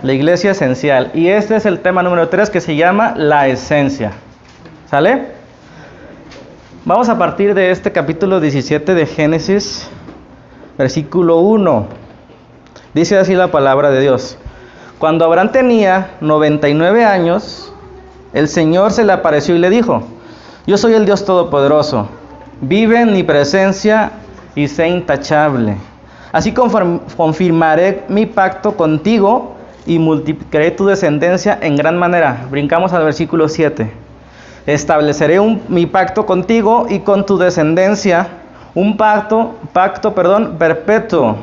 la iglesia esencial. Y este es el tema número 3 que se llama la esencia. ¿Sale? Vamos a partir de este capítulo 17 de Génesis, versículo 1. Dice así la palabra de Dios. Cuando Abraham tenía 99 años, el Señor se le apareció y le dijo: yo soy el Dios Todopoderoso, vive en mi presencia y sé intachable. Así confirmaré mi pacto contigo y multiplicaré tu descendencia en gran manera. Brincamos al versículo 7. Estableceré mi pacto contigo y con tu descendencia, un pacto perpetuo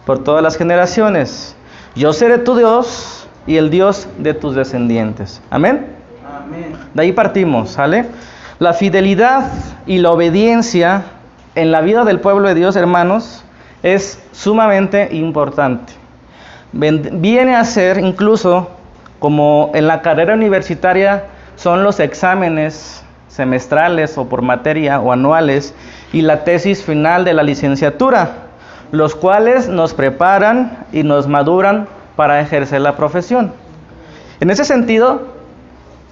por todas las generaciones. Yo seré tu Dios y el Dios de tus descendientes. Amén. Amén. De ahí partimos, ¿sale? La fidelidad y la obediencia en la vida del pueblo de Dios, hermanos, es sumamente importante. Viene a ser incluso como en la carrera universitaria son los exámenes semestrales o por materia o anuales y la tesis final de la licenciatura, los cuales nos preparan y nos maduran para ejercer la profesión. En ese sentido,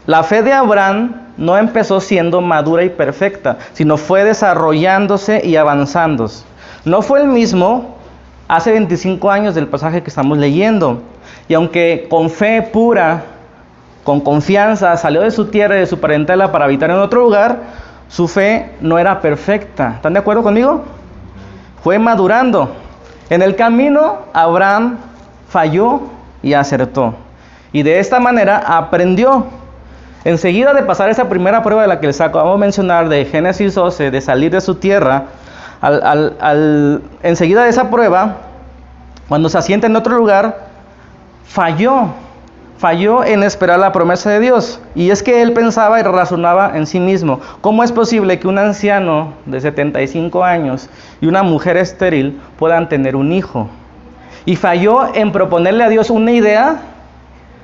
la fe de Abraham no empezó siendo madura y perfecta, sino fue desarrollándose y avanzando. No fue el mismo hace 25 años del pasaje que estamos leyendo. Y aunque con fe pura, con confianza, salió de su tierra y de su parentela para habitar en otro lugar, su fe no era perfecta. ¿Están de acuerdo conmigo? Fue madurando. En el camino, Abraham falló y acertó. Y de esta manera aprendió. Enseguida de pasar esa primera prueba de la que les acabamos de mencionar, de Génesis 12, de salir de su tierra, enseguida de esa prueba, cuando se asienta en otro lugar, falló en esperar la promesa de Dios. Y es que él pensaba y razonaba en sí mismo: ¿cómo es posible que un anciano de 75 años y una mujer estéril puedan tener un hijo? Y falló en proponerle a Dios una idea,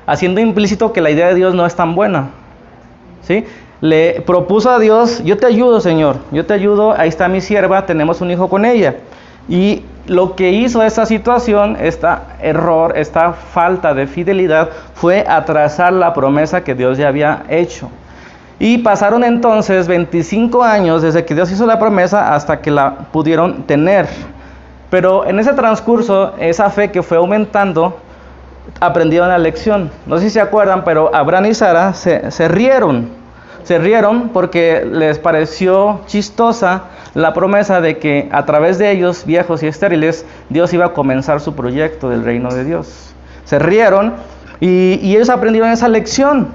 haciendo implícito que la idea de Dios no es tan buena. ¿Sí? Le propuso a Dios: yo te ayudo, Señor, yo te ayudo, ahí está mi sierva, tenemos un hijo con ella. Y lo que hizo esta situación, este error, esta falta de fidelidad, fue atrasar la promesa que Dios ya había hecho. Y pasaron entonces 25 años desde que Dios hizo la promesa hasta que la pudieron tener. Pero en ese transcurso, esa fe que fue aumentando, aprendieron la lección. No sé si se acuerdan, pero Abraham y Sara se rieron. Se rieron porque les pareció chistosa la promesa de que a través de ellos, viejos y estériles, Dios iba a comenzar su proyecto del reino de Dios. Se rieron y ellos aprendieron esa lección.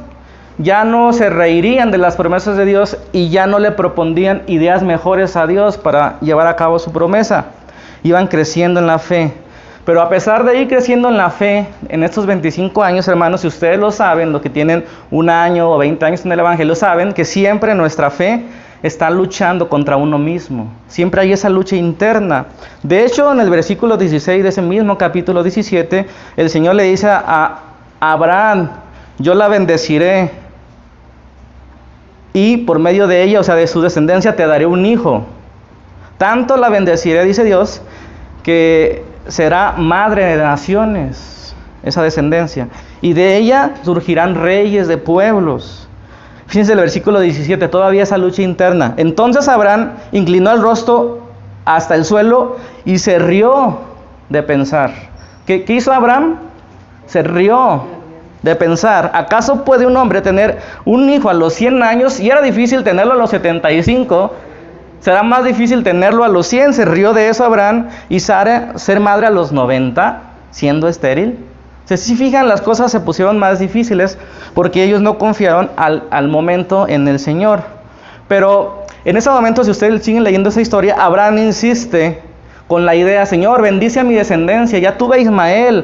Ya no se reirían de las promesas de Dios y ya no le propondían ideas mejores a Dios para llevar a cabo su promesa. Iban creciendo en la fe. Pero a pesar de ir creciendo en la fe, en estos 25 años, hermanos, si ustedes lo saben, los que tienen un año o 20 años en el Evangelio, saben que siempre nuestra fe está luchando contra uno mismo. Siempre hay esa lucha interna. De hecho, en el versículo 16 de ese mismo capítulo 17, el Señor le dice a Abraham: yo la bendeciré y por medio de ella, o sea, de su descendencia, te daré un hijo. Tanto la bendeciré, dice Dios, que será madre de naciones, esa descendencia, y de ella surgirán reyes de pueblos. Fíjense el versículo 17, todavía esa lucha interna. Entonces Abraham inclinó el rostro hasta el suelo y se rió de pensar. ¿Qué hizo Abraham? Se rió de pensar: ¿acaso puede un hombre tener un hijo a los 100 años? Y era difícil tenerlo a los 75. Será más difícil tenerlo a los 100. Se rió de eso Abraham. Y Sara ser madre a los 90, siendo estéril. Si se fijan, las cosas se pusieron más difíciles porque ellos no confiaron al momento en el Señor. Pero en ese momento, si ustedes siguen leyendo esa historia, Abraham insiste con la idea: Señor, bendice a mi descendencia, ya tuve a Ismael,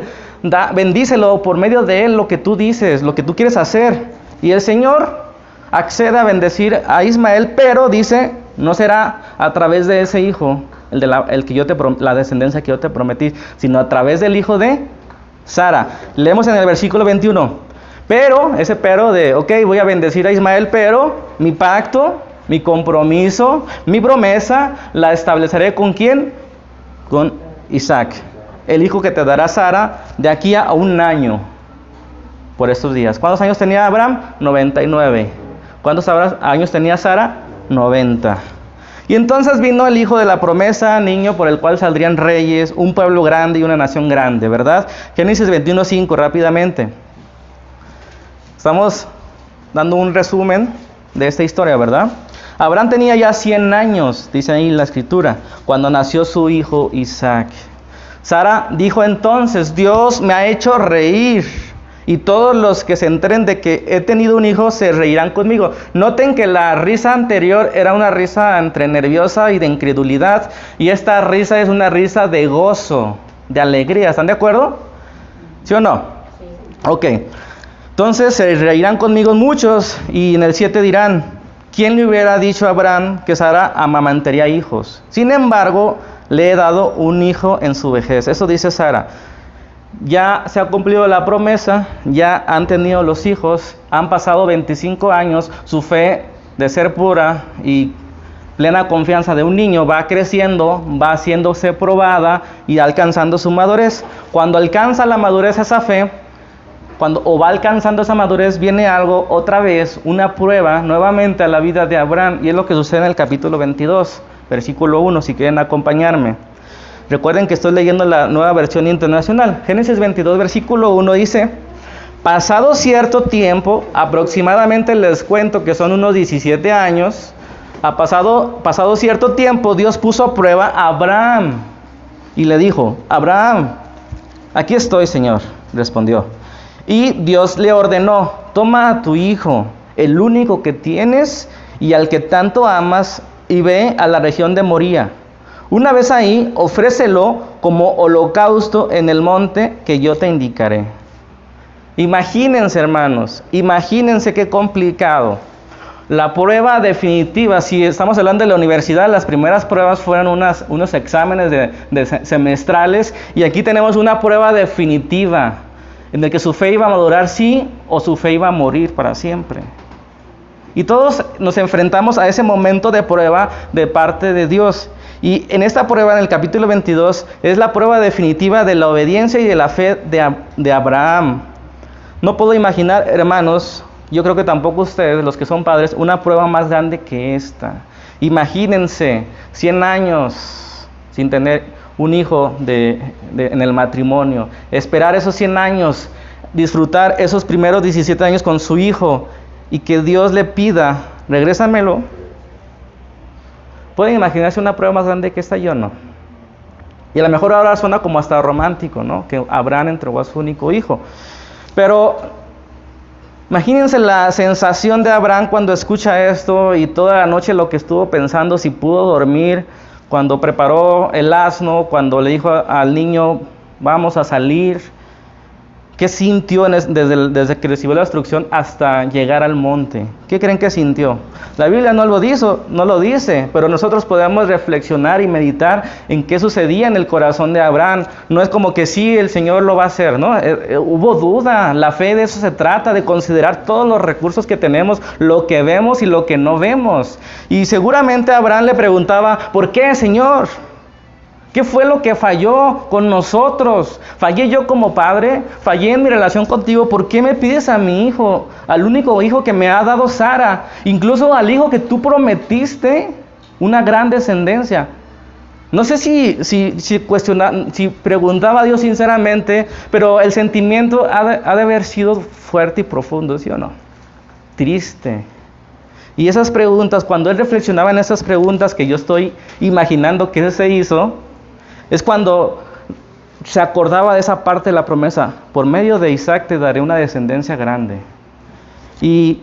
bendícelo por medio de él, lo que tú dices, lo que tú quieres hacer. Y el Señor accede a bendecir a Ismael, pero dice: no será a través de ese hijo, la descendencia que yo te prometí, sino a través del hijo de Sara. Leemos en el versículo 21. Pero, ese pero de, voy a bendecir a Ismael, pero mi pacto, mi compromiso, mi promesa, la estableceré ¿con quién? Con Isaac, el hijo que te dará Sara de aquí a un año. por estos días. ¿Cuántos años tenía Abraham? 99. ¿Cuántos años tenía Sara? 90. Y entonces vino el hijo de la promesa, niño por el cual saldrían reyes, un pueblo grande y una nación grande, ¿verdad? Génesis 21:5, rápidamente. Estamos dando un resumen de esta historia, ¿verdad? Abraham tenía ya 100 años, dice ahí la escritura, cuando nació su hijo Isaac. Sara dijo entonces: Dios me ha hecho reír, y todos los que se enteren de que he tenido un hijo se reirán conmigo. Noten que la risa anterior era una risa entre nerviosa y de incredulidad, y esta risa es una risa de gozo, de alegría. ¿Están de acuerdo? ¿Sí o no? Sí. Ok. Entonces se reirán conmigo muchos, y en el 7 dirán: ¿quién le hubiera dicho a Abraham que Sara amamantaría hijos? Sin embargo, le he dado un hijo en su vejez. Eso dice Sara. Ya se ha cumplido la promesa, ya han tenido los hijos, han pasado 25 años, su fe de ser pura y plena confianza de un niño va creciendo, va haciéndose probada y alcanzando su madurez. Cuando alcanza la madurez esa fe, va alcanzando esa madurez, viene algo, otra vez, una prueba nuevamente a la vida de Abraham, y es lo que sucede en el capítulo 22, versículo 1, si quieren acompañarme. Recuerden que estoy leyendo la Nueva Versión Internacional. Génesis 22, versículo 1 dice: pasado cierto tiempo, aproximadamente les cuento que son unos 17 años, pasado cierto tiempo, Dios puso a prueba a Abraham y le dijo: Abraham. Aquí estoy, Señor, respondió. Y Dios le ordenó: toma a tu hijo, el único que tienes y al que tanto amas, y ve a la región de Moría. Una vez ahí, ofrécelo como holocausto en el monte que yo te indicaré. Imagínense, hermanos, imagínense qué complicado. La prueba definitiva, si estamos hablando de la universidad, las primeras pruebas fueron unos exámenes de semestrales, y aquí tenemos una prueba definitiva, en el que su fe iba a madurar sí, o su fe iba a morir para siempre. Y todos nos enfrentamos a ese momento de prueba de parte de Dios. Y en esta prueba, en el capítulo 22, es la prueba definitiva de la obediencia y de la fe de Abraham. No puedo imaginar, hermanos, yo creo que tampoco ustedes, los que son padres, una prueba más grande que esta. Imagínense 100 años sin tener un hijo en el matrimonio, esperar esos 100 años, disfrutar esos primeros 17 años con su hijo, y que Dios le pida: regrésamelo. ¿Pueden imaginarse una prueba más grande que esta? Yo no. Y a lo mejor ahora suena como hasta romántico, ¿no? Que Abraham entregó a su único hijo. Pero imagínense la sensación de Abraham cuando escucha esto, y toda la noche lo que estuvo pensando, si pudo dormir, cuando preparó el asno, cuando le dijo al niño: vamos a salir. ¿Qué sintió desde que recibió la instrucción hasta llegar al monte? ¿Qué creen que sintió? La Biblia no lo dice, pero nosotros podemos reflexionar y meditar en qué sucedía en el corazón de Abraham. No es como que sí, el Señor lo va a hacer, ¿no? Hubo duda. La fe, de eso se trata, de considerar todos los recursos que tenemos, lo que vemos y lo que no vemos. Y seguramente Abraham le preguntaba: ¿por qué, Señor? ¿Qué fue lo que falló con nosotros? ¿Fallé yo como padre? ¿Fallé en mi relación contigo? ¿Por qué me pides a mi hijo, al único hijo que me ha dado Sara? Incluso al hijo que tú prometiste, una gran descendencia. No sé si preguntaba a Dios sinceramente, pero el sentimiento ha de haber sido fuerte y profundo, ¿sí o no? Triste. Y esas preguntas, cuando él reflexionaba en esas preguntas que yo estoy imaginando que se hizo, es cuando se acordaba de esa parte de la promesa: por medio de Isaac te daré una descendencia grande. Y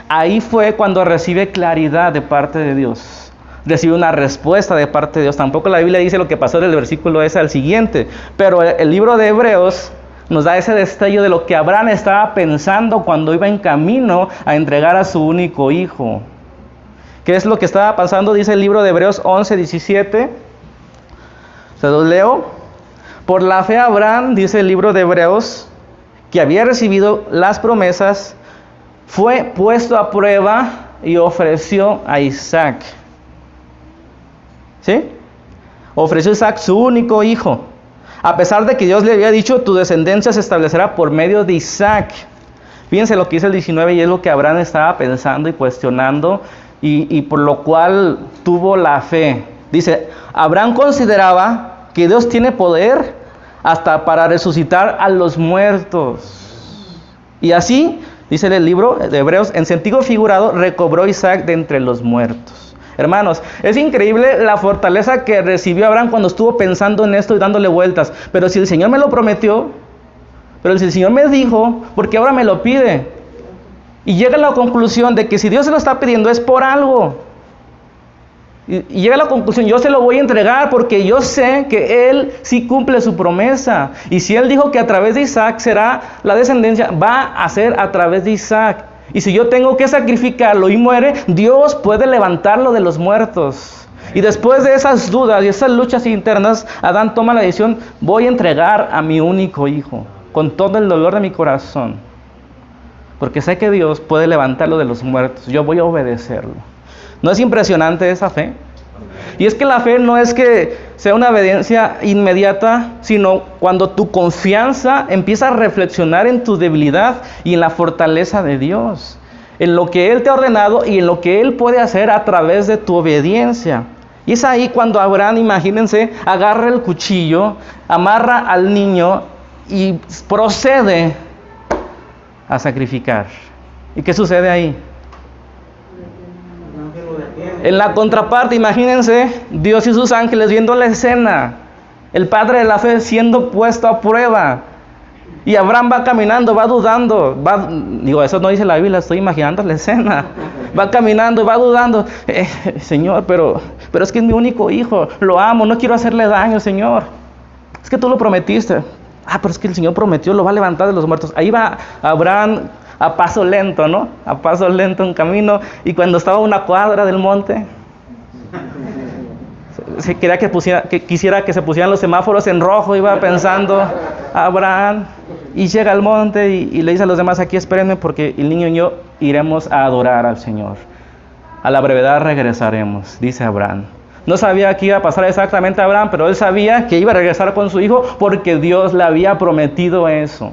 ahí fue cuando recibe claridad de parte de Dios, recibe una respuesta de parte de Dios. Tampoco la Biblia dice lo que pasó del versículo ese al siguiente, pero el libro de Hebreos nos da ese destello de lo que Abraham estaba pensando cuando iba en camino a entregar a su único hijo. ¿Qué es lo que estaba pasando? Dice el libro de Hebreos 11:17. Se los leo. Por la fe Abraham, dice el libro de Hebreos, que había recibido las promesas, fue puesto a prueba y ofreció a Isaac. ¿Sí? Ofreció a Isaac su único hijo, a pesar de que Dios le había dicho: tu descendencia se establecerá por medio de Isaac. Fíjense lo que dice el 19 y es lo que Abraham estaba pensando y cuestionando y por lo cual tuvo la fe. Dice, Abraham consideraba que Dios tiene poder hasta para resucitar a los muertos. Y así, dice el libro de Hebreos, en sentido figurado, recobró Isaac de entre los muertos. Hermanos, es increíble la fortaleza que recibió Abraham cuando estuvo pensando en esto y dándole vueltas. Pero si el Señor me lo prometió, pero si el Señor me dijo, ¿por qué ahora me lo pide? Y llega a la conclusión de que si Dios se lo está pidiendo es por algo. Y llega a la conclusión, yo se lo voy a entregar porque yo sé que Él sí cumple su promesa. Y si Él dijo que a través de Isaac será la descendencia, va a ser a través de Isaac. Y si yo tengo que sacrificarlo y muere, Dios puede levantarlo de los muertos. Y después de esas dudas y esas luchas internas, Adán toma la decisión, voy a entregar a mi único hijo, con todo el dolor de mi corazón. Porque sé que Dios puede levantarlo de los muertos, yo voy a obedecerlo. ¿No es impresionante esa fe? Y es que la fe no es que sea una obediencia inmediata, sino cuando tu confianza empieza a reflexionar en tu debilidad y en la fortaleza de Dios, en lo que Él te ha ordenado y en lo que Él puede hacer a través de tu obediencia. Y es ahí cuando Abraham, imagínense, agarra el cuchillo, amarra al niño y procede a sacrificar. ¿Y qué sucede ahí? En la contraparte, imagínense, Dios y sus ángeles viendo la escena, el padre de la fe siendo puesto a prueba, y Abraham va caminando, va dudando, eso no dice la Biblia, estoy imaginando la escena, va caminando, va dudando, Señor, pero es que es mi único hijo, lo amo, no quiero hacerle daño, Señor, es que tú lo prometiste, pero es que el Señor prometió, lo va a levantar de los muertos. Ahí va Abraham a paso lento, ¿no? A paso lento en camino. Y cuando estaba a una cuadra del monte, quisiera que se pusieran los semáforos en rojo, iba pensando Abraham. Y llega al monte y le dice a los demás, aquí espérenme porque el niño y yo iremos a adorar al Señor. A la brevedad regresaremos, dice Abraham. No sabía qué iba a pasar exactamente a Abraham, pero él sabía que iba a regresar con su hijo porque Dios le había prometido eso.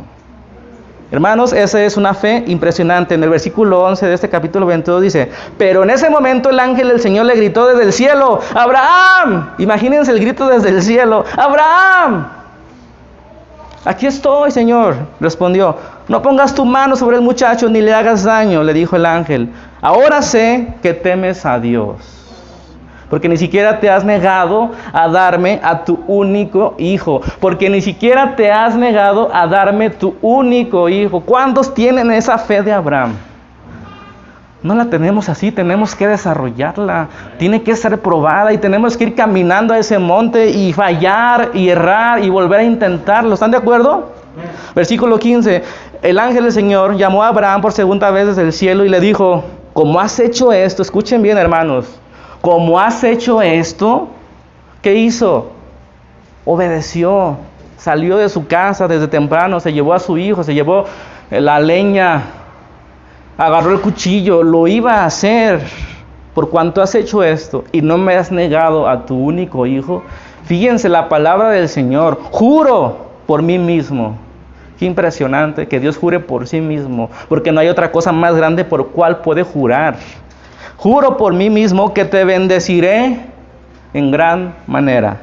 Hermanos, esa es una fe impresionante. En el versículo 11 de este capítulo 22 dice, pero en ese momento el ángel del Señor le gritó desde el cielo, ¡Abraham! Imagínense el grito desde el cielo, ¡Abraham! Aquí estoy, Señor, respondió. No pongas tu mano sobre el muchacho ni le hagas daño, le dijo el ángel. Ahora sé que temes a Dios, porque ni siquiera te has negado a darme a tu único hijo. Porque ni siquiera te has negado a darme tu único hijo. ¿Cuántos tienen esa fe de Abraham? No la tenemos así, tenemos que desarrollarla. Tiene que ser probada y tenemos que ir caminando a ese monte y fallar y errar y volver a intentarlo. ¿Están de acuerdo? Versículo 15. El ángel del Señor llamó a Abraham por segunda vez desde el cielo y le dijo, ¿cómo has hecho esto? Escuchen bien, hermanos. ¿Cómo has hecho esto? ¿Qué hizo? Obedeció. Salió de su casa desde temprano, se llevó a su hijo, se llevó la leña, agarró el cuchillo, lo iba a hacer. Por cuanto has hecho esto y no me has negado a tu único hijo, fíjense la palabra del Señor, juro por mí mismo. Qué impresionante que Dios jure por sí mismo, porque no hay otra cosa más grande por cual puede jurar. Juro por mí mismo que te bendeciré en gran manera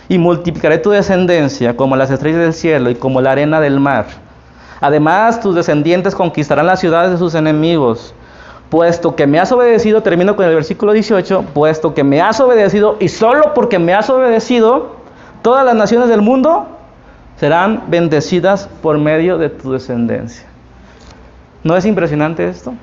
y multiplicaré tu descendencia como las estrellas del cielo y como la arena del mar. Además, tus descendientes conquistarán las ciudades de sus enemigos. Puesto que me has obedecido, termino con el versículo 18, puesto que me has obedecido y solo porque me has obedecido, todas las naciones del mundo serán bendecidas por medio de tu descendencia. ¿No es impresionante esto?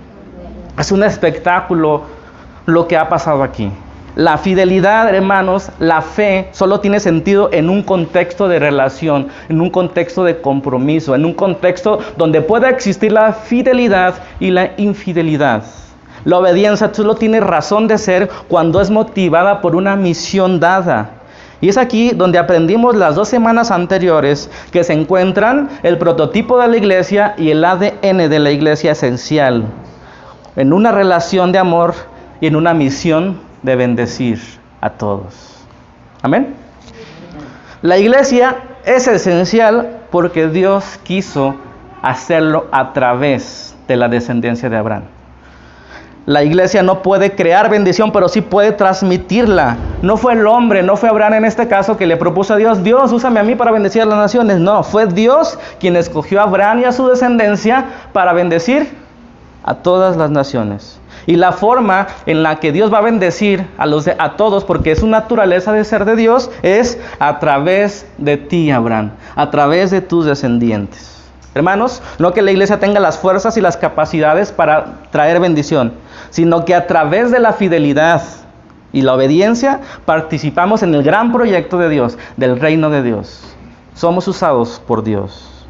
Es un espectáculo lo que ha pasado aquí. La fidelidad, hermanos, la fe solo tiene sentido en un contexto de relación, en un contexto de compromiso, en un contexto donde pueda existir la fidelidad y la infidelidad. La obediencia solo tiene razón de ser cuando es motivada por una misión dada. Y es aquí donde aprendimos las 2 semanas anteriores que se encuentran el prototipo de la iglesia y el ADN de la iglesia esencial, en una relación de amor y en una misión de bendecir a todos. Amén. La iglesia es esencial porque Dios quiso hacerlo a través de la descendencia de Abraham. La iglesia no puede crear bendición, pero sí puede transmitirla. No fue el hombre, no fue Abraham en este caso que le propuso a Dios, Dios, úsame a mí para bendecir a las naciones. No, fue Dios quien escogió a Abraham y a su descendencia para bendecir a todas las naciones. Y la forma en la que Dios va a bendecir a todos, porque es su naturaleza de ser de Dios, es a través de ti, Abraham, a través de tus descendientes. Hermanos, no que la iglesia tenga las fuerzas y las capacidades para traer bendición, sino que a través de la fidelidad y la obediencia participamos en el gran proyecto de Dios, del reino de Dios. Somos usados por Dios.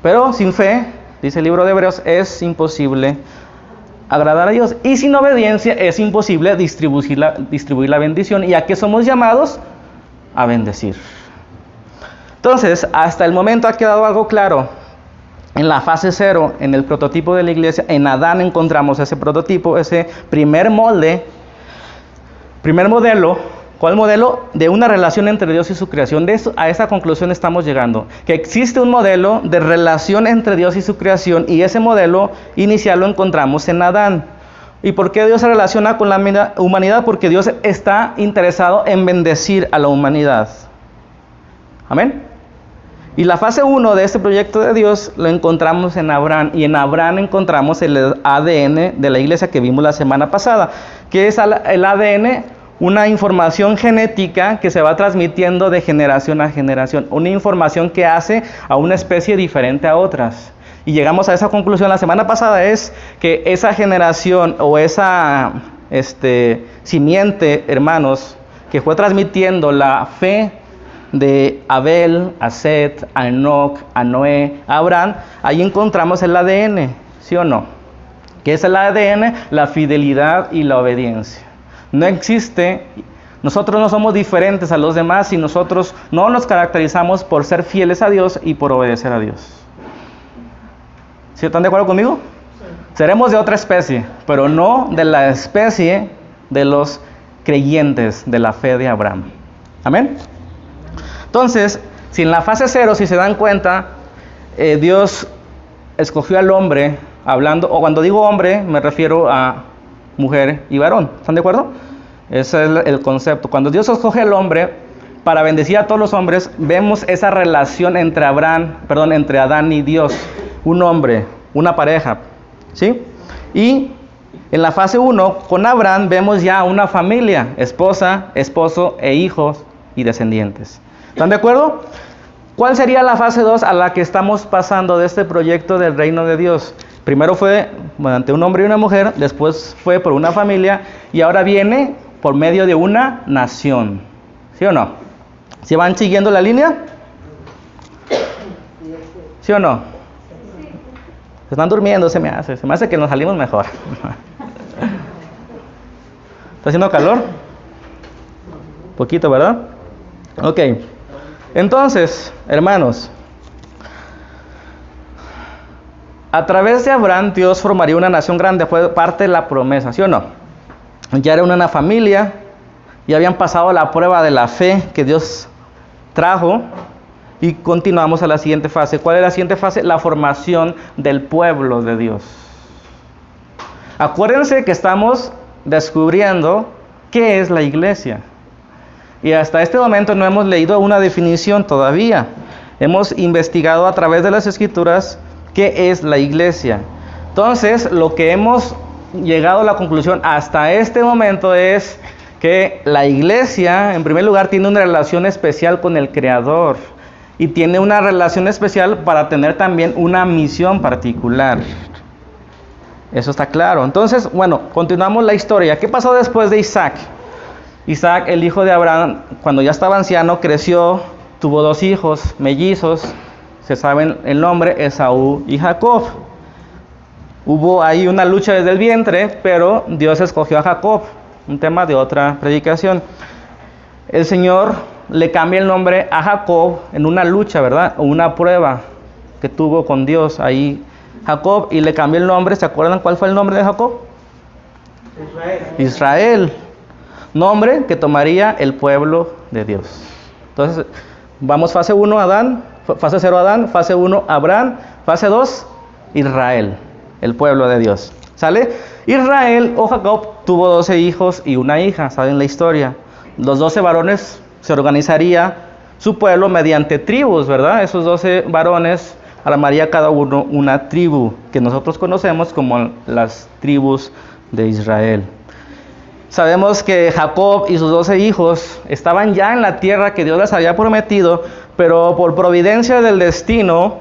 Pero sin fe, dice el libro de Hebreos, es imposible agradar a Dios. Y sin obediencia es imposible distribuir la bendición. ¿Y a qué somos llamados? A bendecir. Entonces, hasta el momento ha quedado algo claro. En la fase 0, en el prototipo de la iglesia, en Adán encontramos ese prototipo, ese primer modelo. ¿Cuál modelo? De una relación entre Dios y su creación. A esa conclusión estamos llegando. Que existe un modelo de relación entre Dios y su creación, y ese modelo inicial lo encontramos en Adán. ¿Y por qué Dios se relaciona con la humanidad? Porque Dios está interesado en bendecir a la humanidad. Amén. Y la fase 1 de este proyecto de Dios lo encontramos en Abraham. Y en Abraham encontramos el ADN de la iglesia que vimos la semana pasada. ¿Qué es el ADN? Una información genética que se va transmitiendo de generación a generación. Una información que hace a una especie diferente a otras. Y llegamos a esa conclusión la semana pasada, es que esa generación o esa simiente, hermanos, que fue transmitiendo la fe de Abel, a Set, a Enoc, a Noé, a Abraham, ahí encontramos el ADN, ¿sí o no? ¿Qué es el ADN? La fidelidad y la obediencia. No existe, nosotros no somos diferentes a los demás y nosotros no nos caracterizamos por ser fieles a Dios y por obedecer a Dios. ¿Sí están de acuerdo conmigo? Sí. Seremos de otra especie, pero no de la especie de los creyentes de la fe de Abraham. ¿Amén? Entonces, si en la fase 0, si se dan cuenta, Dios escogió al hombre, o cuando digo hombre, me refiero a mujer y varón. ¿Están de acuerdo? Ese es el concepto. Cuando Dios escoge al hombre para bendecir a todos los hombres, vemos esa relación entre Adán y Dios. Un hombre, una pareja, ¿sí? Y en la fase 1, con Abraham, vemos ya una familia, esposa, esposo e hijos y descendientes. ¿Están de acuerdo? ¿Cuál sería la fase 2 a la que estamos pasando de este proyecto del reino de Dios? Primero fue ante un hombre y una mujer, después fue por una familia y ahora viene por medio de una nación. ¿Sí o no? ¿Se van siguiendo la línea? ¿Sí o no? Se están durmiendo, se me hace que nos salimos mejor. ¿Está haciendo calor? Poquito, ¿verdad? Ok. Entonces, hermanos, a través de Abraham Dios formaría una nación grande, fue parte de la promesa, ¿sí o no? Ya era una familia, ya habían pasado la prueba de la fe que Dios trajo y continuamos a la siguiente fase. ¿Cuál es la siguiente fase? La formación del pueblo de Dios. Acuérdense que estamos descubriendo qué es la iglesia. Y hasta este momento no hemos leído una definición todavía. Hemos investigado a través de las escrituras qué es la iglesia. Entonces, lo que hemos llegado a la conclusión hasta este momento es que la iglesia, en primer lugar, tiene una relación especial con el Creador. Y tiene una relación especial para tener también una misión particular. Eso está claro. Entonces, bueno, continuamos la historia. ¿Qué pasó después de Isaac? Isaac, el hijo de Abraham, cuando ya estaba anciano, creció, tuvo 2 hijos mellizos, se saben el nombre, Esaú y Jacob. Hubo ahí una lucha desde el vientre, pero Dios escogió a Jacob, un tema de otra predicación. El Señor le cambia el nombre a Jacob en una lucha, ¿verdad? O una prueba que tuvo con Dios ahí Jacob, y le cambia el nombre. ¿Se acuerdan cuál fue el nombre de Jacob? Israel. Nombre que tomaría el pueblo de Dios. Entonces, vamos fase 1 Adán, fase 0 Adán, fase 1 Abraham, fase 2 Israel. el pueblo de Dios. ¿Sale? Israel o Jacob tuvo 12 hijos y una hija, ¿saben la historia? Los 12 varones se organizaría su pueblo mediante tribus, ¿verdad? Esos 12 varones armaría cada uno una tribu que nosotros conocemos como las tribus de Israel. Sabemos que Jacob y sus 12 hijos estaban ya en la tierra que Dios les había prometido, pero por providencia del destino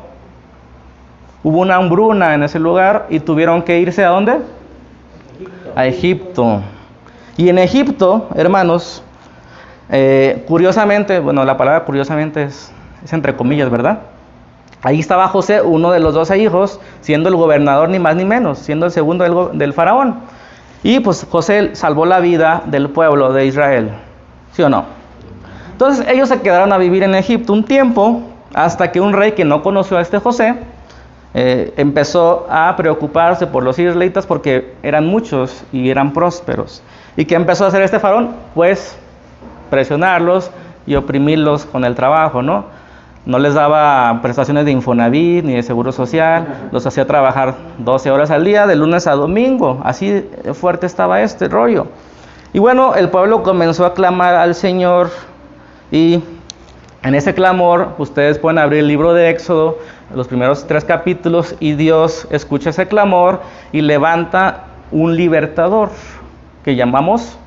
hubo una hambruna en ese lugar y tuvieron que irse ¿a dónde? A Egipto. Y en Egipto, hermanos, curiosamente, bueno, la palabra curiosamente es entre comillas, ¿verdad? Ahí estaba José, uno de los 12 hijos, siendo el gobernador ni más ni menos, siendo el segundo del faraón. Y pues José salvó la vida del pueblo de Israel, ¿sí o no? Entonces ellos se quedaron a vivir en Egipto un tiempo, hasta que un rey que no conoció a este José, empezó a preocuparse por los israelitas porque eran muchos y eran prósperos. ¿Y qué empezó a hacer este faraón? Pues presionarlos y oprimirlos con el trabajo, ¿no? No les daba prestaciones de Infonavit ni de Seguro Social, los hacía trabajar 12 horas al día, de lunes a domingo. Así fuerte estaba este rollo. Y bueno, el pueblo comenzó a clamar al Señor y en ese clamor, ustedes pueden abrir el libro de Éxodo, los primeros 3 capítulos, y Dios escucha ese clamor y levanta un libertador que llamamos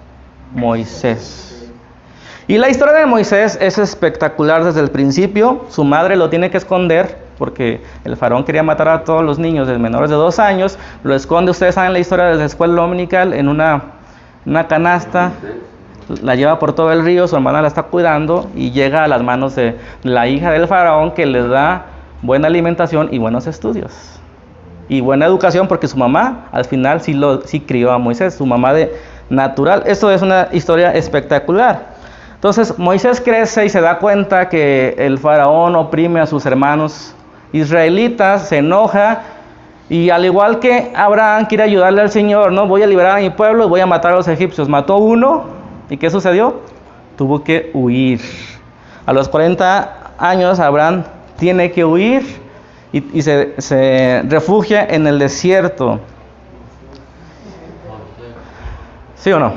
Moisés. Y la historia de Moisés es espectacular desde el principio. Su madre lo tiene que esconder porque el faraón quería matar a todos los niños de menores de 2 años. Lo esconde, ustedes saben la historia desde la escuela dominical, en una canasta. La lleva por todo el río, su hermana la está cuidando y llega a las manos de la hija del faraón, que le da buena alimentación y buenos estudios. Y buena educación, porque su mamá al final sí crió a Moisés, su mamá de natural. Esto es una historia espectacular. Entonces Moisés crece y se da cuenta que el faraón oprime a sus hermanos israelitas, se enoja y al igual que Abraham quiere ayudarle al Señor, ¿no? Voy a liberar a mi pueblo y voy a matar a los egipcios. Mató uno y ¿qué sucedió? Tuvo que huir. A los 40 años Abraham tiene que huir y se refugia en el desierto. ¿Sí o no?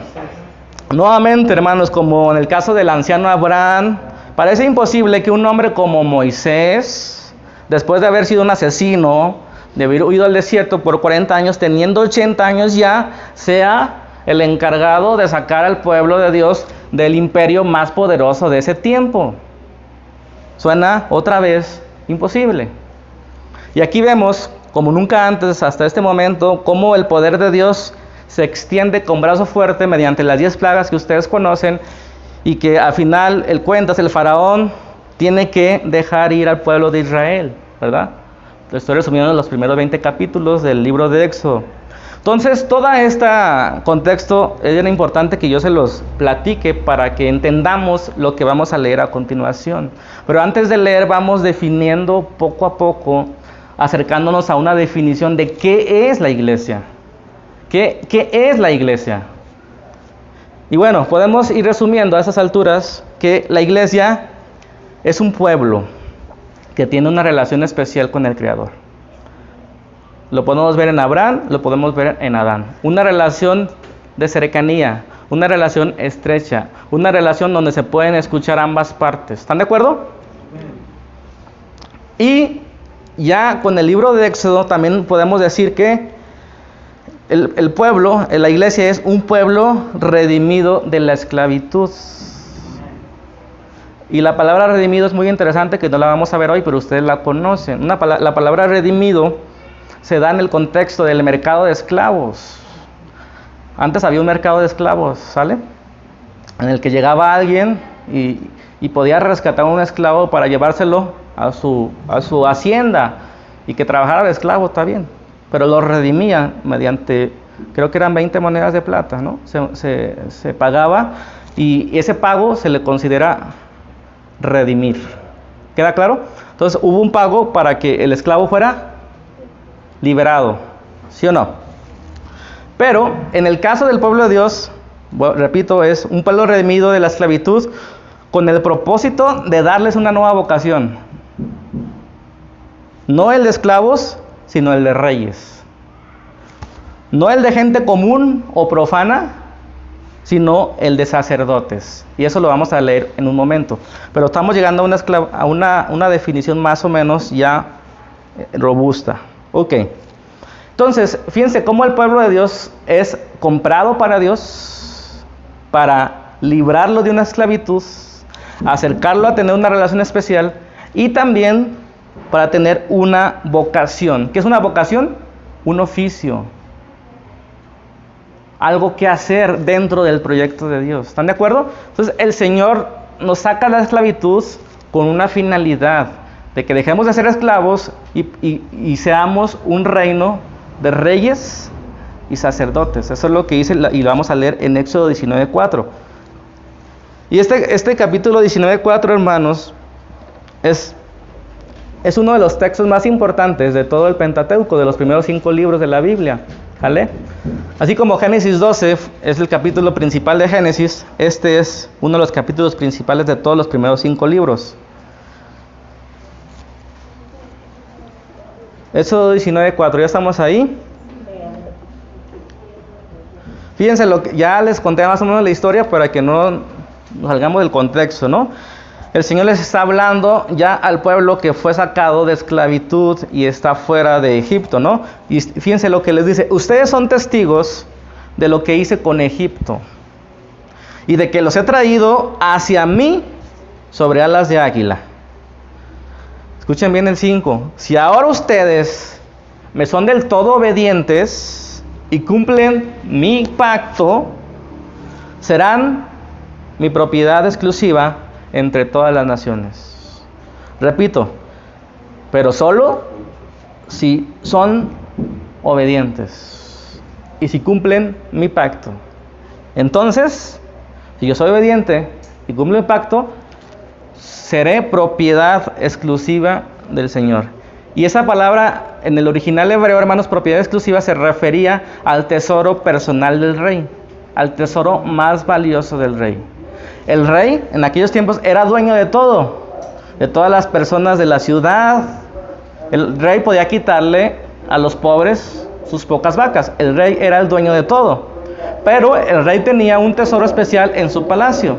Nuevamente, hermanos, como en el caso del anciano Abraham, parece imposible que un hombre como Moisés, después de haber sido un asesino, de haber huido al desierto por 40 años, teniendo 80 años ya, sea el encargado de sacar al pueblo de Dios del imperio más poderoso de ese tiempo. Suena otra vez imposible. Y aquí vemos, como nunca antes, hasta este momento, cómo el poder de Dios se extiende con brazo fuerte mediante las 10 plagas que ustedes conocen, y que al final el faraón tiene que dejar ir al pueblo de Israel, ¿verdad? Lo estoy resumiendo en los primeros 20 capítulos del libro de Éxodo. Entonces, todo este contexto es importante que yo se los platique para que entendamos lo que vamos a leer a continuación. Pero antes de leer, vamos definiendo poco a poco, acercándonos a una definición de qué es la iglesia. ¿Qué es la iglesia? Y bueno, podemos ir resumiendo a esas alturas que la iglesia es un pueblo que tiene una relación especial con el Creador. Lo podemos ver en Abraham, lo podemos ver en Adán. Una relación de cercanía, una relación estrecha, una relación donde se pueden escuchar ambas partes. ¿Están de acuerdo? Y ya con el libro de Éxodo también podemos decir que el pueblo, la iglesia es un pueblo redimido de la esclavitud. Y la palabra redimido es muy interesante, que no la vamos a ver hoy, pero ustedes la conocen. La palabra redimido se da en el contexto del mercado de esclavos. Antes había un mercado de esclavos, ¿sale? En el que llegaba alguien y podía rescatar a un esclavo para llevárselo a su hacienda y que trabajara de esclavo, está bien. Pero lo redimía mediante, creo que eran 20 monedas de plata, ¿no? Se pagaba y ese pago se le considera redimir. ¿Queda claro? Entonces hubo un pago para que el esclavo fuera liberado, ¿sí o no? Pero en el caso del pueblo de Dios, bueno, repito, es un pueblo redimido de la esclavitud con el propósito de darles una nueva vocación. No el de esclavos, sino el de reyes. No el de gente común o profana, sino el de sacerdotes. Y eso lo vamos a leer en un momento. Pero estamos llegando a una definición más o menos ya robusta. Ok. Entonces, fíjense cómo el pueblo de Dios es comprado para Dios, para librarlo de una esclavitud, acercarlo a tener una relación especial y también para tener una vocación. ¿Qué es una vocación? Un oficio. Algo que hacer dentro del proyecto de Dios. ¿Están de acuerdo? Entonces el Señor nos saca de la esclavitud con una finalidad, de que dejemos de ser esclavos y seamos un reino de reyes y sacerdotes. Eso es lo que dice y lo vamos a leer en Éxodo 19:4. Y este capítulo 19:4, hermanos, es uno de los textos más importantes de todo el Pentateuco, de los primeros 5 libros de la Biblia. ¿Vale? Así como Génesis 12 es el capítulo principal de Génesis, este es uno de los capítulos principales de todos los primeros 5 libros. Éxodo 19:4, ¿ya estamos ahí? Fíjense, ya les conté más o menos la historia para que no nos salgamos del contexto, ¿no? El Señor les está hablando ya al pueblo que fue sacado de esclavitud y está fuera de Egipto, ¿no? Y fíjense lo que les dice: ustedes son testigos de lo que hice con Egipto y de que los he traído hacia mí sobre alas de águila. Escuchen bien el 5. Si ahora ustedes me son del todo obedientes y cumplen mi pacto, serán mi propiedad exclusiva entre todas las naciones. Repito, pero solo si son obedientes y si cumplen mi pacto. Entonces, si yo soy obediente y cumplo el pacto, seré propiedad exclusiva del Señor. Y esa palabra en el original hebreo, hermanos, propiedad exclusiva, se refería al tesoro personal del rey, al tesoro más valioso del rey. El rey en aquellos tiempos era dueño de todo, de todas las personas de la ciudad. El rey podía quitarle a los pobres sus pocas vacas. El rey era el dueño de todo. Pero el rey tenía un tesoro especial en su palacio.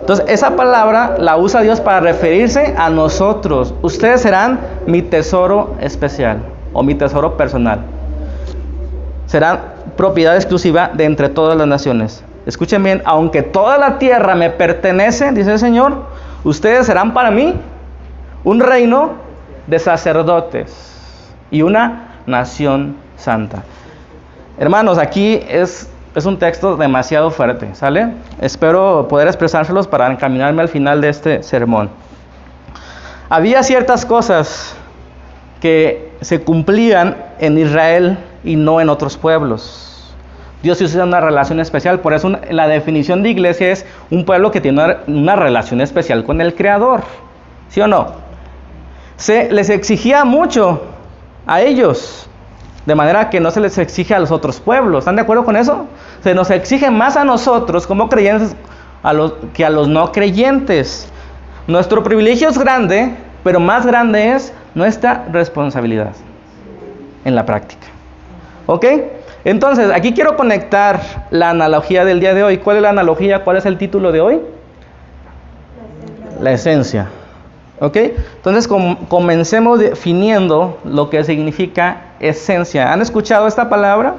Entonces esa palabra la usa Dios para referirse a nosotros. Ustedes serán mi tesoro especial o mi tesoro personal. Serán propiedad exclusiva de entre todas las naciones. Escuchen bien, aunque toda la tierra me pertenece, dice el Señor, ustedes serán para mí un reino de sacerdotes y una nación santa. Hermanos, aquí es un texto demasiado fuerte, ¿sale? Espero poder expresárselos para encaminarme al final de este sermón. Había ciertas cosas que se cumplían en Israel y no en otros pueblos. Dios usa una relación especial, por eso la definición de iglesia es un pueblo que tiene una relación especial con el Creador, ¿sí o no? Se les exigía mucho a ellos, de manera que no se les exige a los otros pueblos. ¿Están de acuerdo con eso? Se nos exige más a nosotros como creyentes que a los no creyentes. Nuestro privilegio es grande, pero más grande es nuestra responsabilidad en la práctica. ¿Ok? Entonces, aquí quiero conectar la analogía del día de hoy. ¿Cuál es la analogía? ¿Cuál es el título de hoy? La esencia. ¿Ok? Entonces, comencemos definiendo lo que significa esencia. ¿Han escuchado esta palabra?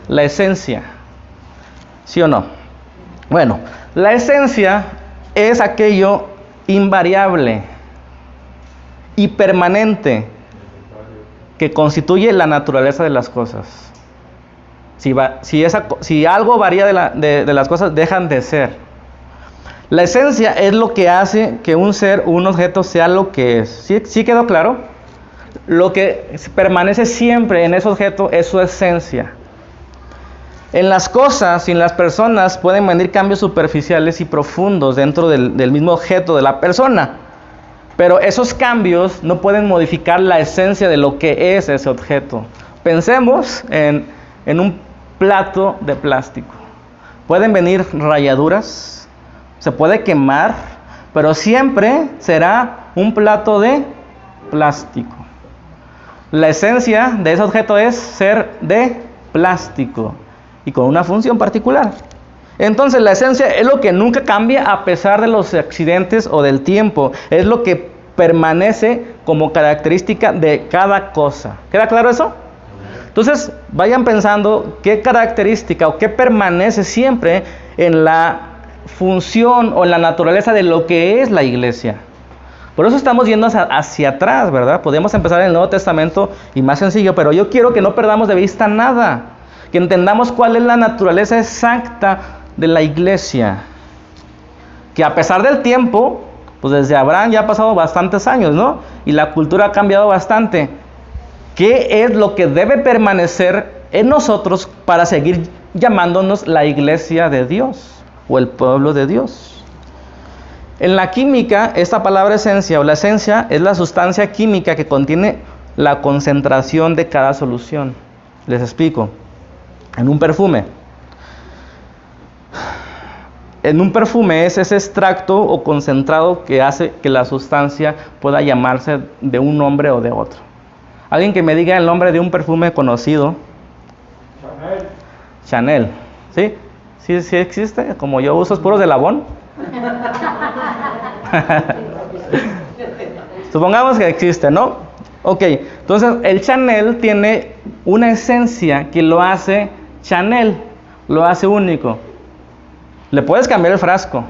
La esencia. ¿Sí o no? Bueno, la esencia es aquello invariable y permanente que constituye la naturaleza de las cosas. Si algo varía de las cosas, dejan de ser. La esencia es lo que hace que un ser o un objeto sea lo que es. ¿Sí quedó claro? Lo que permanece siempre en ese objeto es su esencia. En las cosas y en las personas pueden venir cambios superficiales y profundos dentro del mismo objeto de la persona. Pero esos cambios no pueden modificar la esencia de lo que es ese objeto. Pensemos en un plato de plástico. Pueden venir rayaduras, se puede quemar, pero siempre será un plato de plástico. La esencia de ese objeto es ser de plástico y con una función particular. Entonces la esencia es lo que nunca cambia a pesar de los accidentes o del tiempo. Es lo que permanece como característica de cada cosa. ¿Queda claro eso? Entonces vayan pensando qué característica o qué permanece siempre en la función o en la naturaleza de lo que es la iglesia. Por eso estamos yendo hacia atrás, ¿verdad? Podemos empezar en el Nuevo Testamento y más sencillo, pero yo quiero que no perdamos de vista nada, que entendamos cuál es la naturaleza exacta de la iglesia, que a pesar del tiempo, pues desde Abraham ya ha pasado bastantes años, ¿no? Y la cultura ha cambiado bastante. ¿Qué es lo que debe permanecer en nosotros para seguir llamándonos la iglesia de Dios o el pueblo de Dios? En la química, esta palabra esencia o la esencia es la sustancia química que contiene la concentración de cada solución. Les explico. En un perfume es ese extracto o concentrado que hace que la sustancia pueda llamarse de un nombre o de otro. Alguien que me diga el nombre de un perfume conocido. Chanel. ¿Sí? ¿Sí existe? Como yo uso, es puro de Labón. Supongamos que existe, ¿no? Ok, entonces el Chanel tiene una esencia que lo hace Chanel, lo hace único. Le puedes cambiar el frasco,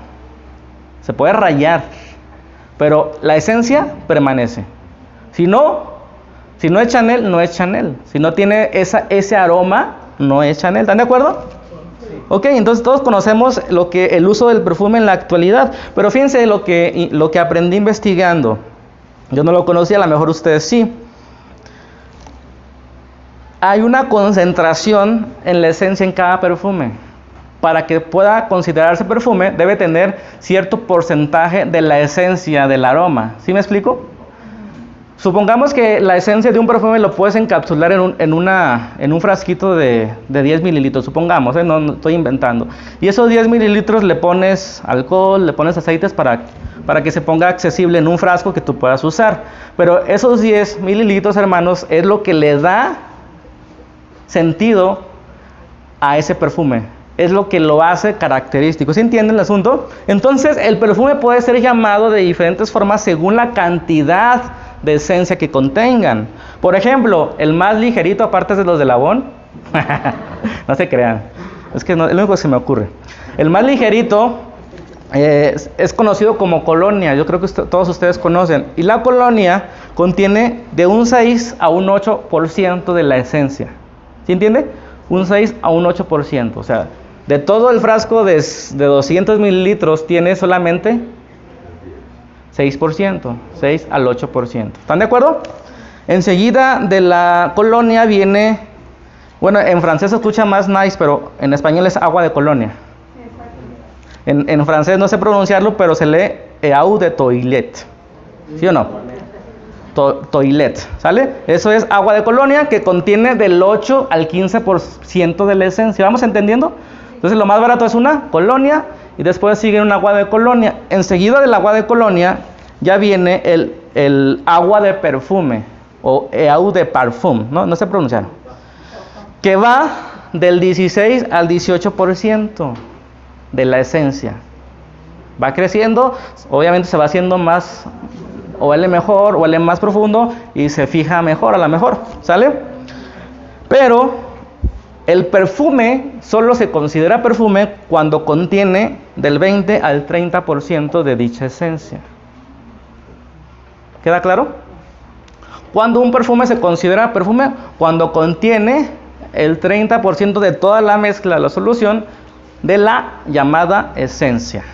se puede rayar, pero la esencia permanece. Si no es Chanel, no es Chanel. Si no tiene ese aroma, no es Chanel. ¿Están de acuerdo? Ok, entonces todos conocemos el uso del perfume en la actualidad, pero fíjense lo que aprendí investigando. Yo no lo conocía, a lo mejor ustedes sí. Hay una concentración en la esencia en cada perfume. Para que pueda considerarse perfume, debe tener cierto porcentaje de la esencia del aroma. ¿Sí me explico? Supongamos que la esencia de un perfume lo puedes encapsular en un frasquito de 10 mililitros, supongamos, no estoy inventando. Y esos 10 mililitros le pones alcohol, le pones aceites para que se ponga accesible en un frasco que tú puedas usar. Pero esos 10 mililitros, hermanos, es lo que le da sentido a ese perfume. Es lo que lo hace característico. ¿Sí entienden el asunto? Entonces, el perfume puede ser llamado de diferentes formas según la cantidad de esencia que contengan. Por ejemplo, el más ligerito, aparte de los de Labón, no se crean, es que no, es lo único que se me ocurre. El más ligerito es conocido como colonia, yo creo que todos ustedes conocen. Y la colonia contiene de un 6 a un 8% de la esencia. ¿Sí entiende? Un 6 a un 8%. O sea, de todo el frasco de 200 mililitros tiene solamente 6%, 6 al 8%. ¿Están de acuerdo? Enseguida de la colonia viene, bueno, en francés se escucha más nice, pero en español es agua de colonia. En francés no sé pronunciarlo, pero se lee eau de toilette. ¿Sí o no? Toilette, ¿sale? Eso es agua de colonia que contiene del 8 al 15% de la esencia. ¿Vamos entendiendo? Entonces lo más barato es una colonia y después sigue un agua de colonia. Enseguida del agua de colonia ya viene el agua de perfume o eau de parfum, no sé pronunciar, que va del 16 al 18% de la esencia. Va creciendo, obviamente se va haciendo más, huele mejor, huele más profundo y se fija mejor a la mejor, ¿sale? Pero el perfume solo se considera perfume cuando contiene del 20 al 30% de dicha esencia. ¿Queda claro? Cuando un perfume se considera perfume, cuando contiene el 30% de toda la mezcla, la solución de la llamada esencia.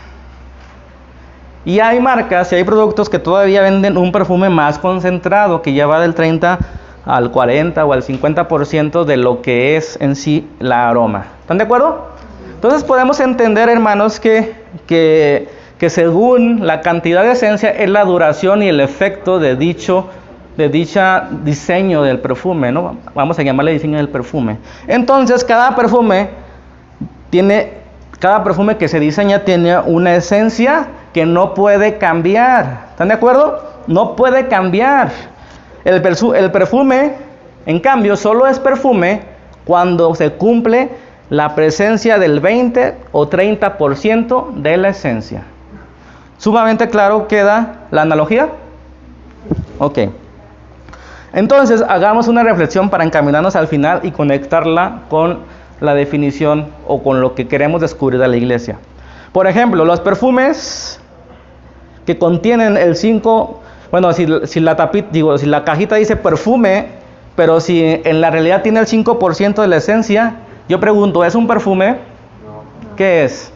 Y hay marcas y hay productos que todavía venden un perfume más concentrado, que ya va del 30 al 40 o al 50% de lo que es en sí la aroma. ¿Están de acuerdo? Entonces podemos entender, hermanos, que según la cantidad de esencia es la duración y el efecto de dicha diseño del perfume, ¿no? Vamos a llamarle diseño del perfume. Entonces cada perfume que se diseña tiene una esencia que no puede cambiar. ¿Están de acuerdo? No puede cambiar. El perfume, en cambio, solo es perfume cuando se cumple la presencia del 20 o 30% de la esencia. ¿Sumamente claro queda la analogía? Ok. Entonces, hagamos una reflexión para encaminarnos al final y conectarla con la definición o con lo que queremos descubrir de la iglesia. Por ejemplo, los perfumes que contienen el 5, bueno, si la cajita dice perfume, pero si en la realidad tiene el 5% de la esencia, yo pregunto, ¿es un perfume? ¿Qué es?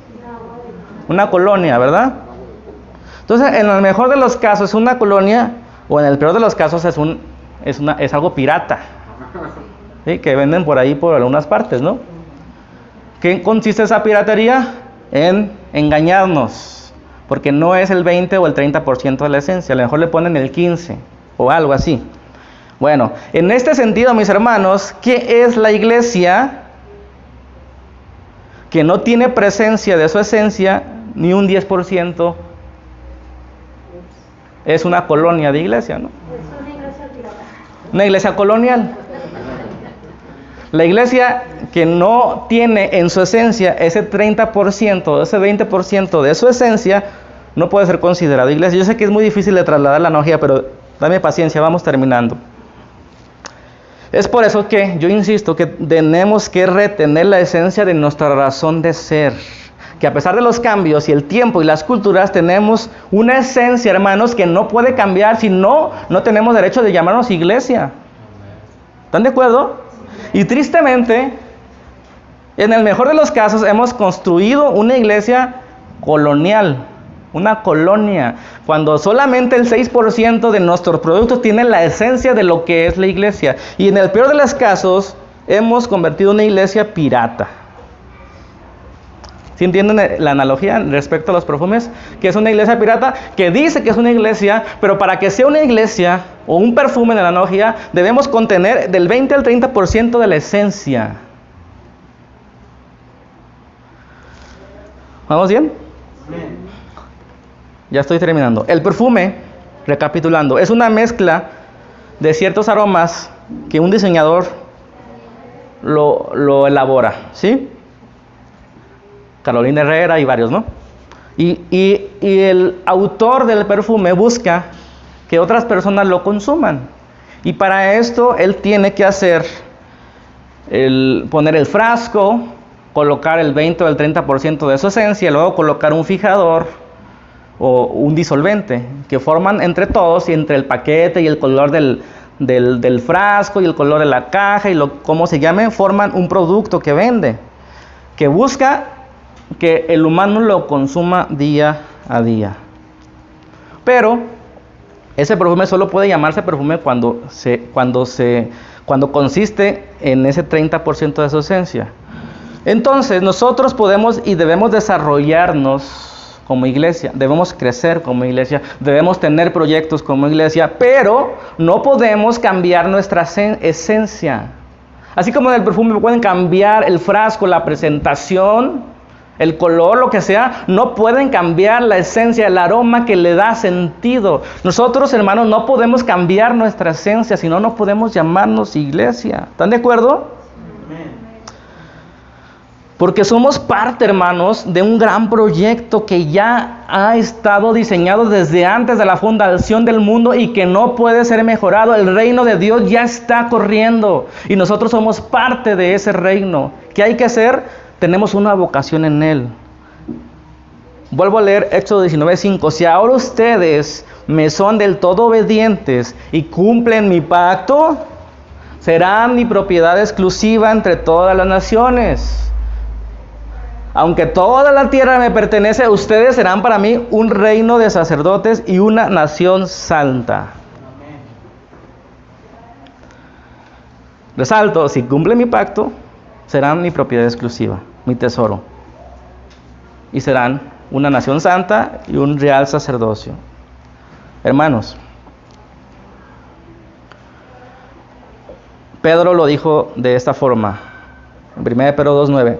Una colonia, ¿verdad? Entonces, en el mejor de los casos es una colonia, o en el peor de los casos es algo pirata, ¿sí? Que venden por ahí por algunas partes, ¿no? ¿Qué consiste esa piratería? En engañarnos, porque no es el 20 o el 30% de la esencia, a lo mejor le ponen el 15 o algo así. Bueno, en este sentido, mis hermanos, ¿qué es la iglesia? Que no tiene presencia de su esencia, ni un 10%, es una colonia de iglesia, ¿no? Es una iglesia pirata. Una iglesia colonial. La iglesia que no tiene en su esencia ese 30%, ese 20% de su esencia, no puede ser considerada iglesia. Yo sé que es muy difícil de trasladar la analogía, pero dame paciencia, vamos terminando. Es por eso que yo insisto que tenemos que retener la esencia de nuestra razón de ser. Que a pesar de los cambios y el tiempo y las culturas, tenemos una esencia, hermanos, que no puede cambiar. Si no, no tenemos derecho de llamarnos iglesia. ¿Están de acuerdo? Y tristemente, en el mejor de los casos, hemos construido una iglesia colonial, una colonia, cuando solamente el 6% de nuestros productos tienen la esencia de lo que es la iglesia. Y en el peor de los casos, hemos convertido una iglesia pirata. ¿Sí entienden la analogía respecto a los perfumes? Que es una iglesia pirata, que dice que es una iglesia, pero para que sea una iglesia o un perfume en la analogía, debemos contener del 20 al 30% de la esencia. ¿Vamos bien? Ya estoy terminando. El perfume, recapitulando, es una mezcla de ciertos aromas que un diseñador lo elabora, ¿sí? Carolina Herrera y varios, ¿no? Y el autor del perfume busca que otras personas lo consuman. Y para esto él tiene que poner el frasco, colocar el 20 o el 30% de su esencia, luego colocar un fijador o un disolvente que forman entre todos y entre el paquete y el color del frasco y el color de la caja y cómo se llame, forman un producto que vende, que busca que el humano lo consuma día a día. Pero ese perfume solo puede llamarse perfume cuando consiste en ese 30% de su esencia. Entonces nosotros podemos y debemos desarrollarnos como iglesia, debemos crecer como iglesia, debemos tener proyectos como iglesia, pero no podemos cambiar nuestra esencia. Así como en el perfume pueden cambiar el frasco, la presentación, el color, lo que sea, no pueden cambiar la esencia, el aroma que le da sentido. Nosotros, hermanos, no podemos cambiar nuestra esencia, si no, no podemos llamarnos iglesia. ¿Están de acuerdo? Porque somos parte, hermanos, de un gran proyecto que ya ha estado diseñado desde antes de la fundación del mundo y que no puede ser mejorado. El reino de Dios ya está corriendo y nosotros somos parte de ese reino. ¿Qué hay que hacer? Tenemos una vocación en él. Vuelvo a leer Éxodo 19:5. Si ahora ustedes me son del todo obedientes y cumplen mi pacto, serán mi propiedad exclusiva entre todas las naciones. Aunque toda la tierra me pertenece, ustedes serán para mí un reino de sacerdotes y una nación santa. Resalto, si cumplen mi pacto, serán mi propiedad exclusiva, mi tesoro. Y serán una nación santa y un real sacerdocio. Hermanos, Pedro lo dijo de esta forma, en 1 Pedro 2:9.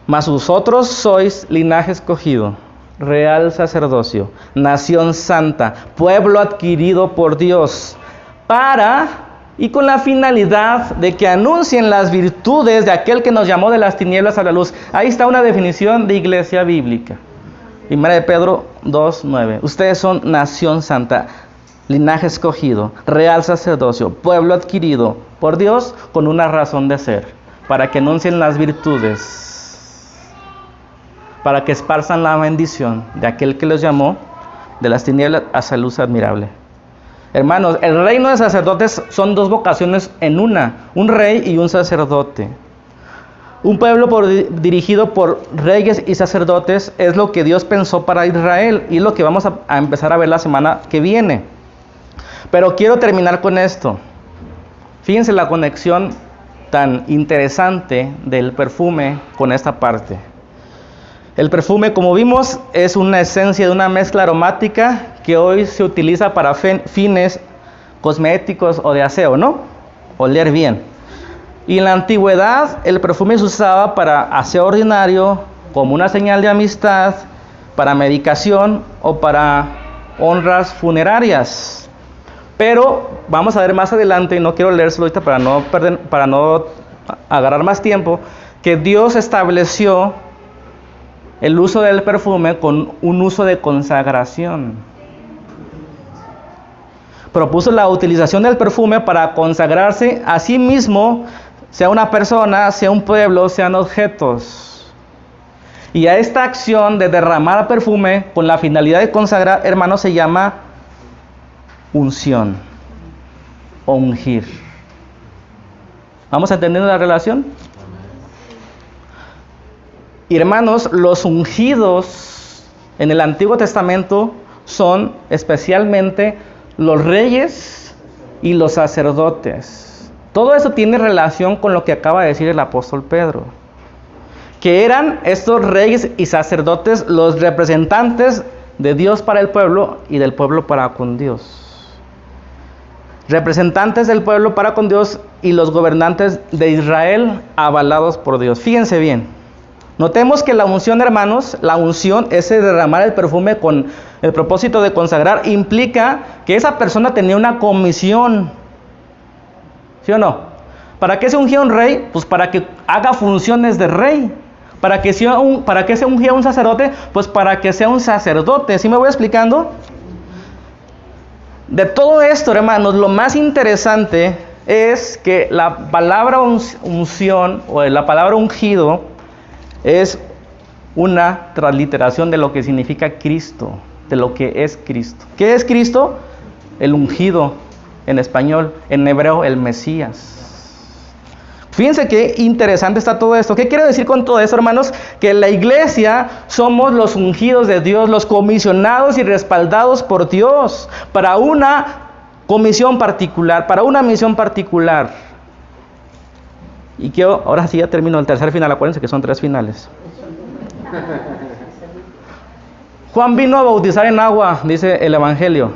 Mas vosotros sois linaje escogido, real sacerdocio, nación santa, pueblo adquirido por Dios, para y con la finalidad de que anuncien las virtudes de aquel que nos llamó de las tinieblas a la luz. Ahí está una definición de iglesia bíblica. 1 de Pedro 2:9. Ustedes son nación santa, linaje escogido, real sacerdocio, pueblo adquirido por Dios con una razón de ser, para que anuncien las virtudes, para que esparzan la bendición de aquel que los llamó de las tinieblas a su luz admirable. Hermanos, el reino de sacerdotes son dos vocaciones en una, un rey y un sacerdote. Un pueblo dirigido por reyes y sacerdotes es lo que Dios pensó para Israel y es lo que vamos a empezar a ver la semana que viene. Pero quiero terminar con esto. Fíjense la conexión tan interesante del perfume con esta parte. El perfume, como vimos, es una esencia de una mezcla aromática que hoy se utiliza para fines cosméticos o de aseo, ¿no? Oler bien. Y en la antigüedad el perfume se usaba para aseo ordinario, como una señal de amistad, para medicación o para honras funerarias. Pero vamos a ver más adelante, y no quiero leérselo ahorita para no agarrar más tiempo, que Dios estableció el uso del perfume con un uso de consagración. Propuso la utilización del perfume para consagrarse a sí mismo, sea una persona, sea un pueblo, sean objetos. Y a esta acción de derramar perfume con la finalidad de consagrar, hermanos, se llama unción o ungir. ¿Vamos entendiendo la relación? Y hermanos, los ungidos en el Antiguo Testamento son especialmente los reyes y los sacerdotes. Todo eso tiene relación con lo que acaba de decir el apóstol Pedro, que eran estos reyes y sacerdotes los representantes de Dios para el pueblo y del pueblo para con Dios. Representantes del pueblo para con Dios y los gobernantes de Israel avalados por Dios. Fíjense bien. Notemos que la unción, hermanos, la unción, ese derramar el perfume con el propósito de consagrar, implica que esa persona tenía una comisión. ¿Sí o no? ¿Para qué se ungía un rey? Pues para que haga funciones de rey. ¿Para qué se ungía un sacerdote? Pues para que sea un sacerdote. ¿Sí me voy explicando? De todo esto, hermanos, lo más interesante es que la palabra unción o la palabra ungido es una transliteración de lo que significa Cristo, de lo que es Cristo. ¿Qué es Cristo? El ungido en español, en hebreo el Mesías. Fíjense qué interesante está todo esto. ¿Qué quiero decir con todo esto, hermanos? Que la iglesia somos los ungidos de Dios, los comisionados y respaldados por Dios para una comisión particular, para una misión particular. Y quiero, ahora sí ya termino el tercer final, acuérdense que son 3 finales. Juan vino a bautizar en agua, dice el Evangelio,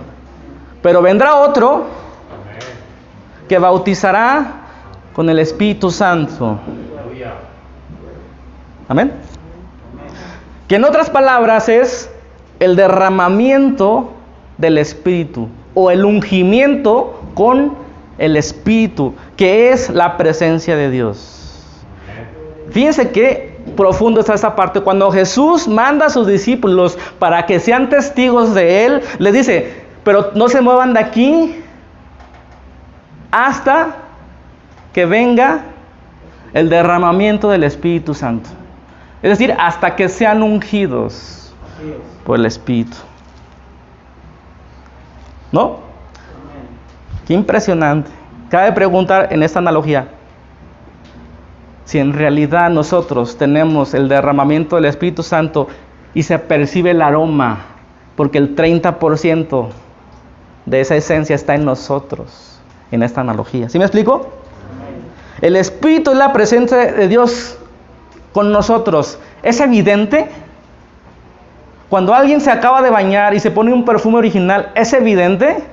pero vendrá otro que bautizará con el Espíritu Santo. Amén. Que en otras palabras es el derramamiento del Espíritu o el ungimiento con el Espíritu, que es la presencia de Dios. Fíjense qué profundo está esta parte. Cuando Jesús manda a sus discípulos para que sean testigos de Él, les dice, pero no se muevan de aquí hasta que venga el derramamiento del Espíritu Santo. Es decir, hasta que sean ungidos por el Espíritu. ¿No? Qué impresionante. Cabe preguntar en esta analogía si en realidad nosotros tenemos el derramamiento del Espíritu Santo y se percibe el aroma, porque el 30% de esa esencia está en nosotros, en esta analogía. ¿Sí me explico? El Espíritu es la presencia de Dios con nosotros. ¿Es evidente? Cuando alguien se acaba de bañar y se pone un perfume original, ¿es evidente?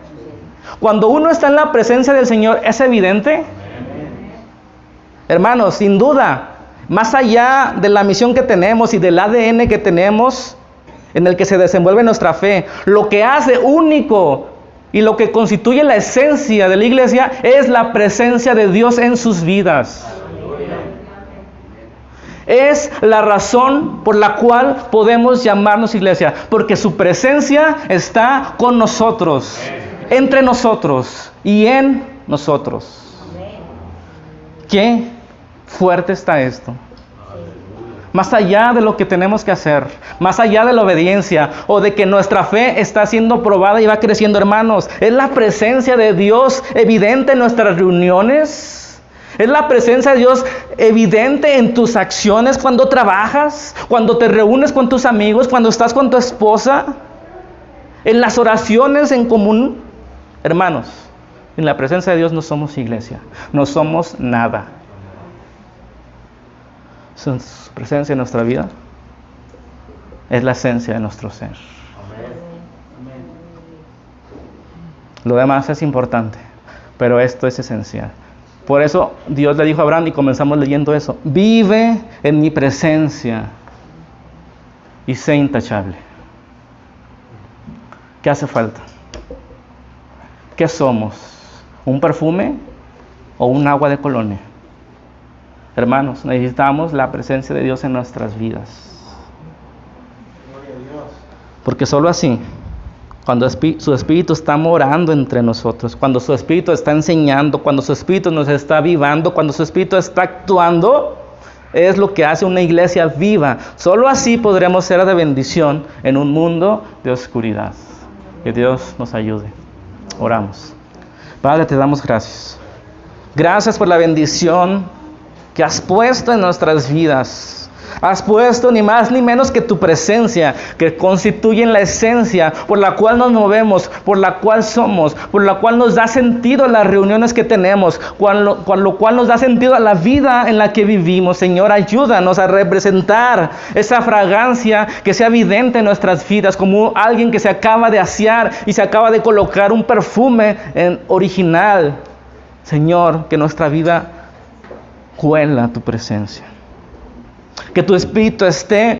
Cuando uno está en la presencia del Señor, ¿es evidente? Hermanos, sin duda, más allá de la misión que tenemos y del ADN que tenemos, en el que se desenvuelve nuestra fe, lo que hace único Y lo que constituye la esencia de la iglesia es la presencia de Dios en sus vidas. Es la razón por la cual podemos llamarnos iglesia, porque su presencia está con nosotros, entre nosotros y en nosotros. Qué fuerte está esto. Más allá de lo que tenemos que hacer, más allá de la obediencia o de que nuestra fe está siendo probada y va creciendo, hermanos, es la presencia de Dios evidente en nuestras reuniones. Es la presencia de Dios evidente en tus acciones cuando trabajas, cuando te reúnes con tus amigos, cuando estás con tu esposa, en las oraciones en común. Hermanos, en la presencia de Dios no somos iglesia, no somos nada. Su presencia en nuestra vida es la esencia de nuestro ser. Lo demás es importante, pero esto es esencial. Por eso Dios le dijo a Abraham, y comenzamos leyendo eso: vive en mi presencia y sé intachable. ¿Qué hace falta? ¿Qué somos? ¿Un perfume o un agua de colonia? Hermanos, necesitamos la presencia de Dios en nuestras vidas. Porque solo así, cuando su Espíritu está morando entre nosotros, cuando su Espíritu está enseñando, cuando su Espíritu nos está avivando, cuando su Espíritu está actuando, es lo que hace una iglesia viva. Solo así podremos ser de bendición en un mundo de oscuridad. Que Dios nos ayude. Oramos. Padre, te damos gracias. Gracias por la bendición que has puesto en nuestras vidas. Has puesto ni más ni menos que tu presencia, que constituye la esencia por la cual nos movemos, por la cual somos, por la cual nos da sentido las reuniones que tenemos, con lo cual nos da sentido a la vida en la que vivimos. Señor, ayúdanos a representar esa fragancia que sea evidente en nuestras vidas, como alguien que se acaba de asear y se acaba de colocar un perfume original. Señor, que nuestra vida huela tu presencia. Que tu Espíritu esté